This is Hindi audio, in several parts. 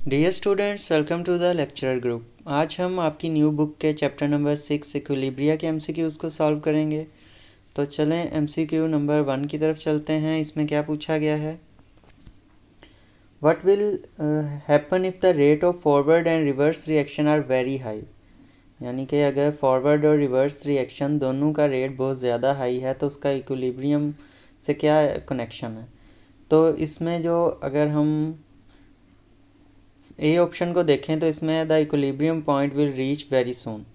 Dear students, welcome to the lecturer group. आज हम आपकी न्यू बुक के चैप्टर नंबर 6 इक्विलिब्रिया के एमसीक्यूज़ को सॉल्व करेंगे। तो चलें एमसीक्यू नंबर 1 की तरफ चलते हैं। इसमें क्या पूछा गया है? What will happen if the rate of forward and reverse reaction are very high. यानी कि अगर फॉरवर्ड और रिवर्स रिएक्शन दोनों का रेट बहुत ज़्यादा हाई है तो उसका इक्विलिब्रियम से क्या कनेक्शन है। तो इसमें जो अगर हम ए ऑप्शन को देखें तो इसमें the equilibrium point will reach very soon.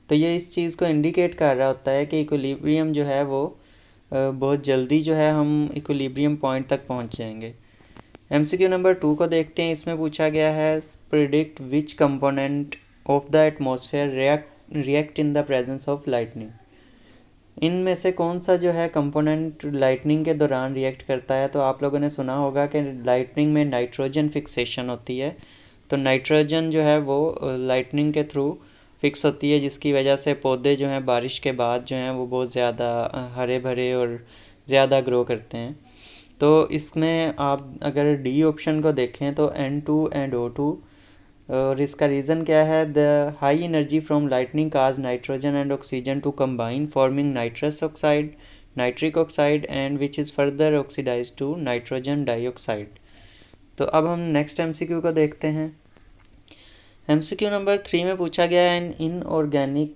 तो ये इस चीज़ को इंडिकेट कर रहा होता है कि इक्विलिब्रियम जो है वो बहुत जल्दी जो है हम इक्विलिब्रियम पॉइंट तक पहुंच जाएंगे। एमसीक्यू नंबर 2 को देखते हैं। इसमें पूछा गया है predict which component of the atmosphere react in the presence of lightning. इनमें से कौन सा जो है कंपोनेंट लाइटनिंग के दौरान रिएक्ट करता है। तो आप लोगों ने सुना होगा कि लाइटनिंग में नाइट्रोजन फिक्सेशन होती है। तो नाइट्रोजन जो है वो लाइटनिंग के थ्रू फिक्स होती है, जिसकी वजह से पौधे जो हैं बारिश के बाद जो हैं वो बहुत ज़्यादा हरे भरे और ज़्यादा ग्रो करते हैं। तो इसमें आप अगर डी ऑप्शन को देखें तो N2 एंड O2, और इसका रीज़न क्या है? The high energy from lightning cause nitrogen and oxygen to combine forming nitrous oxide, nitric oxide and which is further oxidise to nitrogen dioxide. तो अब हम नेक्स्ट एमसीक्यू को देखते हैं। एमसीक्यू नंबर 3 में पूछा गया है, an inorganic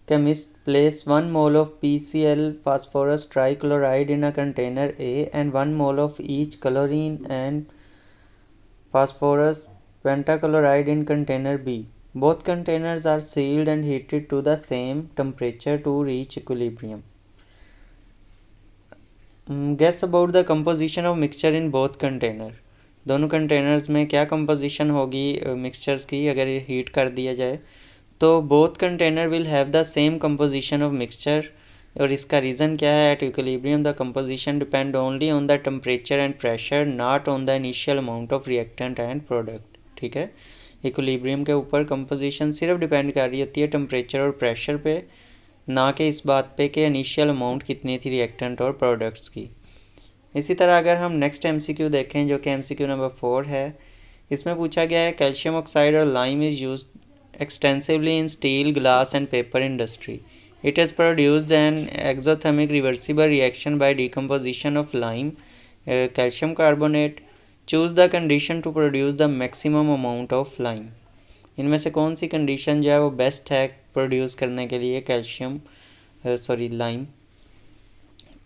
chemist place 1 mole of PCl phosphorus trichloride in a container A and 1 mole of each chlorine and phosphorus pentachloride in container B. Both containers are sealed and heated to the same temperature to reach equilibrium. Guess about the composition of mixture in both container. दोनों कंटेनर्स में क्या कंपोजिशन होगी मिक्सचर्स की अगर हीट कर दिया जाए। तो both container will have the same composition of mixture, और इसका रीज़न क्या है? At equilibrium the composition depend only on the temperature and pressure, not on the initial amount of reactant and product. ठीक है, इक्विलिब्रियम के ऊपर कंपोजिशन सिर्फ डिपेंड कर रही होती है टेम्परेचर और प्रेशर पे, ना कि इस बात पे कि इनिशियल अमाउंट कितनी थी रिएक्टेंट और प्रोडक्ट्स की। इसी तरह अगर हम नेक्स्ट एमसीक्यू देखें जो कि एमसीक्यू नंबर 4 है, इसमें पूछा गया है कैल्शियम ऑक्साइड और lime is use extensively in steel, glass and paper industry. It has produced an exothermic reversible reaction by decomposition of lime, calcium carbonate. Choose the condition to produce the maximum amount of lime. इनमें से कौन सी कंडीशन जो है वो बेस्ट है प्रोड्यूस करने के लिए लाइम।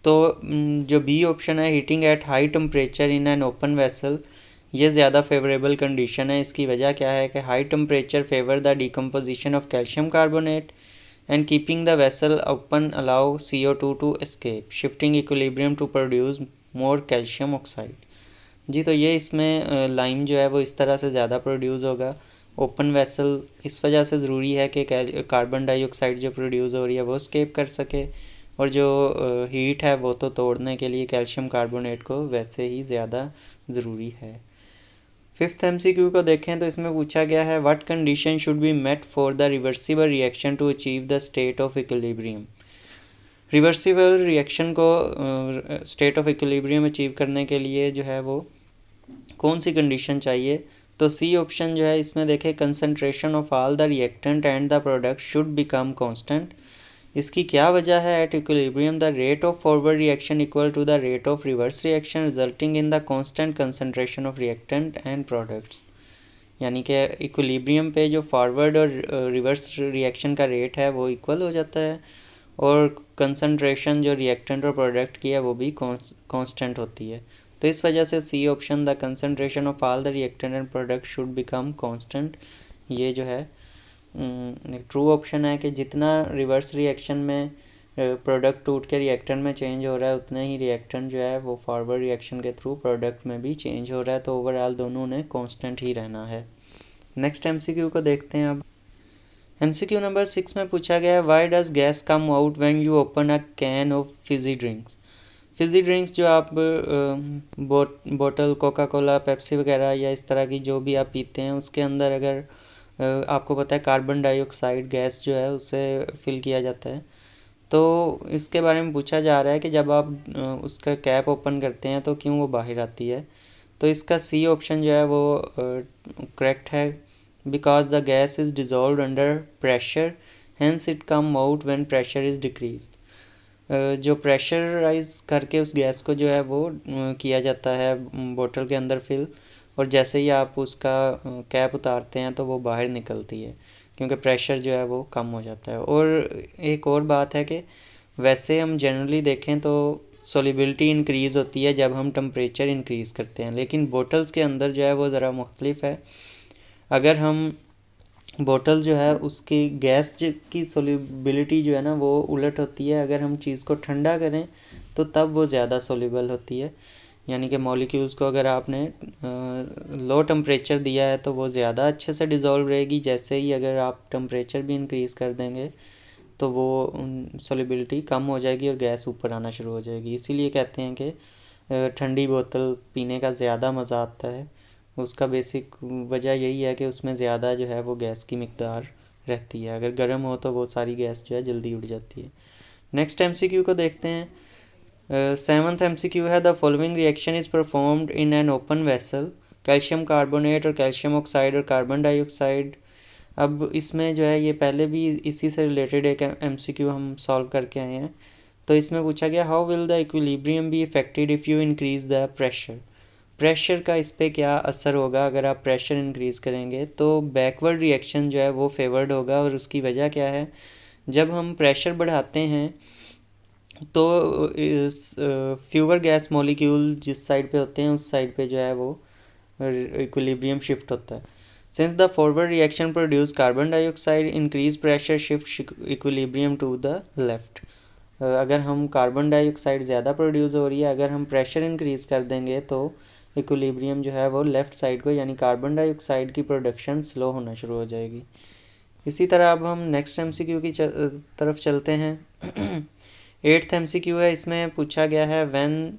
तो जो बी ऑप्शन है heating at high temperature in an open vessel, ये ज़्यादा फेवरेबल कंडीशन है। इसकी वजह क्या है कि high temperature favour the decomposition of calcium carbonate and keeping the vessel open allow CO2 to escape, shifting equilibrium to produce more calcium oxide. जी, तो ये इसमें लाइम जो है वो इस तरह से ज़्यादा प्रोड्यूस होगा ओपन वेसल। इस वजह से ज़रूरी है कि कार्बन डाइऑक्साइड जो प्रोड्यूस हो रही है वो स्केप कर सके, और जो हीट है वो तो तोड़ने के लिए कैल्शियम कार्बोनेट को वैसे ही ज़्यादा ज़रूरी है। फिफ्थ एमसीक्यू को देखें तो इसमें पूछा गया है what condition should be met for the reversible reaction to achieve the state of equilibrium. Reversible reaction को स्टेट ऑफ इक्विलिब्रियम अचीव करने के लिए जो है वो कौन सी कंडीशन चाहिए। तो सी ऑप्शन जो है इसमें देखें concentration of all the reactant and the product should become constant. इसकी क्या वजह है? At equilibrium the rate of forward reaction equal to the rate of reverse reaction resulting in the constant concentration of reactant and products. यानी कि इक्विलिब्रियम पे जो फॉरवर्ड और रिवर्स रिएक्शन का रेट है वो इक्वल हो जाता है, और कंसंट्रेशन जो रिएक्टेंट और प्रोडक्ट की है वो भी कांस्टेंट होती है। तो इस वजह से C option the concentration of all the reactant and product should become constant, ये जो है ट्रू ऑप्शन है कि जितना रिवर्स रिएक्शन में प्रोडक्ट टूट के रिएक्टेंट में चेंज हो रहा है उतना ही रिएक्टेंट जो है वो फॉरवर्ड रिएक्शन के थ्रू प्रोडक्ट में भी चेंज हो रहा है। तो ओवरऑल दोनों ने कांस्टेंट ही रहना है। नेक्स्ट एमसीक्यू को देखते हैं अब। एमसीक्यू नंबर 6 में पूछा गया है why does gas come out when you open a can of Fiji drinks. Fiji drinks जो आप बोतल कोका कोला, पेप्सी वगैरह या इस तरह की जो भी आप पीते हैं उसके अंदर अगर आपको पता है कार्बन डाइऑक्साइड गैस जो है उससे फिल किया जाता है। तो इसके बारे में पूछा जा रहा है कि जब आप उसका कैप ओपन करते हैं तो क्यों वो बाहर आती है। तो इसका सी ऑप्शन जो है वो करेक्ट है, because the gas is dissolve under pressure, hence it come out when pressure is decrease. जो प्रेशराइज करके उस गैस को जो है वो किया जाता है बोतल के अंदर फिल, और जैसे ही आप उसका कैप उतारते हैं तो वो बाहर निकलती है, क्योंकि प्रेशर जो है वो कम हो जाता है। और एक और बात है कि वैसे हम जनरली देखें तो सोलिबिलिटी इंक्रीज़ होती है जब हम टेम्परेचर इंक्रीज़ करते हैं, लेकिन बोटल्स के अंदर जो है वो ज़रा मुख्तलिफ है। अगर हम बोतल जो है उसकी गैस की सोलिबिलिटी जो है ना वो उलट होती है, अगर हम चीज़ को ठंडा करें तो तब वो ज़्यादा सोलिबल होती है, यानी कि मॉलिक्यूल्स को अगर आपने लो टेम्परेचर दिया है तो वो ज़्यादा अच्छे से डिज़ोल्व रहेगी, जैसे ही अगर आप टेम्परेचर भी इंक्रीज़ कर देंगे तो वो सोलिबिलिटी कम हो जाएगी और गैस ऊपर आना शुरू हो जाएगी। इसीलिए कहते हैं कि ठंडी बोतल पीने का ज़्यादा मज़ा आता है। उसका बेसिक वजह यही है कि उसमें ज़्यादा जो है वो गैस की मिकदार रहती है, अगर गर्म हो तो वो सारी गैस जो है जल्दी उड़ जाती है। नेक्स्ट एमसीक्यू को देखते हैं। सेवन्थ एमसीक्यू है, the following reaction is performed in an open vessel, calcium carbonate और कैल्शियम ऑक्साइड और कार्बन डाइऑक्साइड। अब इसमें जो है ये पहले भी इसी से रिलेटेड एक एमसीक्यू हम सॉल्व करके आए हैं। तो इसमें पूछा गया, how will the equilibrium be affected if you increase the pressure. Pressure का इस पर क्या असर होगा अगर आप प्रेशर इंक्रीज़ करेंगे। तो बैकवर्ड रिएक्शन जो है वो फेवर्ड होगा, और उसकी वजह क्या है, जब हम प्रेशर बढ़ाते हैं तो फ्यूअर गैस मॉलिक्यूल जिस साइड पे होते हैं उस साइड पे जो है वो इक्विलिब्रियम शिफ्ट होता है। Since the forward reaction produce carbon dioxide, increase pressure shift equilibrium to the left. अगर हम कार्बन डाइऑक्साइड ज़्यादा प्रोड्यूस हो रही है, अगर हम प्रेशर इंक्रीज़ कर देंगे तो इक्विलिब्रियम जो है वो लेफ़्ट साइड को, यानी कार्बन डाइऑक्साइड की प्रोडक्शन स्लो होना शुरू हो जाएगी। इसी तरह अब हम नेक्स्ट एमसीक्यू की तरफ चलते हैं। एट्थ एमसीक्यू है, इसमें पूछा गया है, when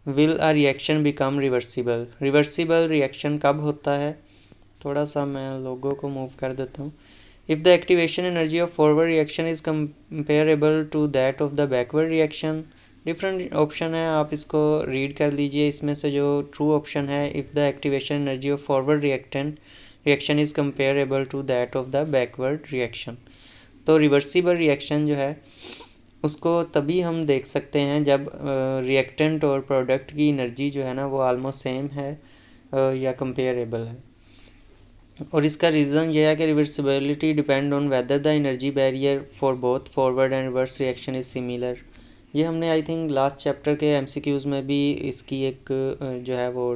will a reaction become reversible. Reversible reaction कब होता है। थोड़ा सा मैं लोगों को मूव कर देता हूँ। If the activation energy of forward reaction is comparable to that of the backward reaction, different option है, आप इसको रीड कर लीजिए। इसमें से जो ट्रू ऑप्शन है, if the activation energy of forward reaction is comparable to that of the backward reaction. तो रिवर्सिबल रिएक्शन जो है उसको तभी हम देख सकते हैं जब रिएक्टेंट और प्रोडक्ट की एनर्जी जो है ना वो आलमोस्ट सेम है या कंपेरेबल है। और इसका रीज़न ये है कि reversibility depend on whether the energy barrier for both forward and reverse reaction is similar. ये हमने आई थिंक लास्ट चैप्टर के एमसीक्यूज़ में भी इसकी एक जो है वो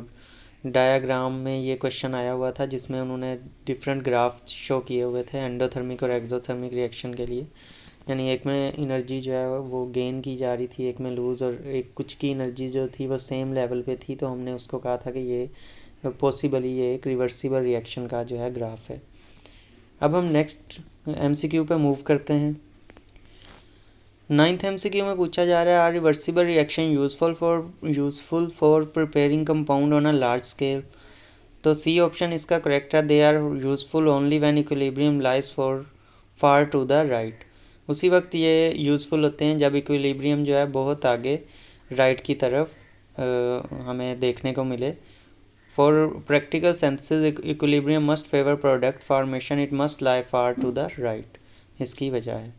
डायाग्राम में ये क्वेश्चन आया हुआ था, जिसमें उन्होंने डिफरेंट ग्राफ शो किए हुए थे एंडोथर्मिक और एक्सोथर्मिक रिएक्शन के लिए। यानी एक में एनर्जी जो है वो गेन की जा रही थी, एक में लूज़, और एक कुछ की एनर्जी जो थी वो सेम लेवल पे थी। तो हमने उसको कहा था कि ये पॉसिबली ये एक रिवर्सिबल रिएक्शन का जो है ग्राफ है। अब हम नेक्स्ट एमसीक्यू पे मूव करते हैं। नाइन्थ एमसीक्यू में पूछा जा रहा है, are reversible reaction useful for preparing compound on a large scale. तो सी ऑप्शन इसका करेक्ट है, they are useful only when equilibrium lies far to the right. उसी वक्त ये यूज़फुल होते हैं जब इक्विलिब्रियम जो है बहुत आगे राइट की तरफ हमें देखने को मिले। For practical senses, equilibrium must favor product formation. It must lie far to the right. इसकी वजह है।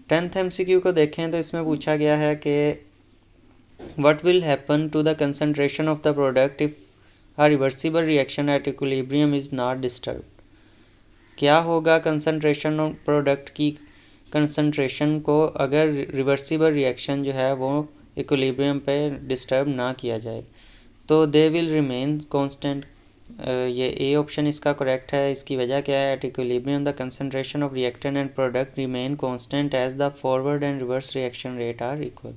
10th MCQ को देखें तो इसमें पूछा गया है कि what will happen to the concentration of the product if a reversible reaction at equilibrium is not disturbed। क्या होगा कंसंट्रेशन ऑफ प्रोडक्ट की कंसंट्रेशन को अगर रिवर्सिबल रिएक्शन जो है वो इक्विलिब्रियम पे डिस्टर्ब ना किया जाए। तो दे विल रिमेन कांस्टेंट। ये ए ऑप्शन इसका करेक्ट है। इसकी वजह क्या है, at equilibrium the concentration of reactant and product remain constant as the forward and reverse reaction rate are equal.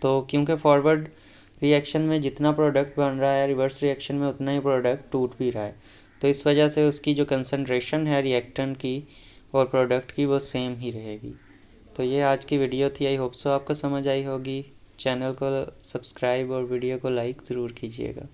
तो क्योंकि फॉरवर्ड रिएक्शन में जितना प्रोडक्ट बन रहा है, रिवर्स रिएक्शन में उतना ही प्रोडक्ट टूट भी रहा है, तो इस वजह से उसकी जो कंसंट्रेशन है रिएक्टेंट की और प्रोडक्ट की वो सेम ही रहेगी। तो ये आज की वीडियो थी। आई होप सो आपको समझ आई होगी। चैनल को सब्सक्राइब और वीडियो को लाइक ज़रूर कीजिएगा।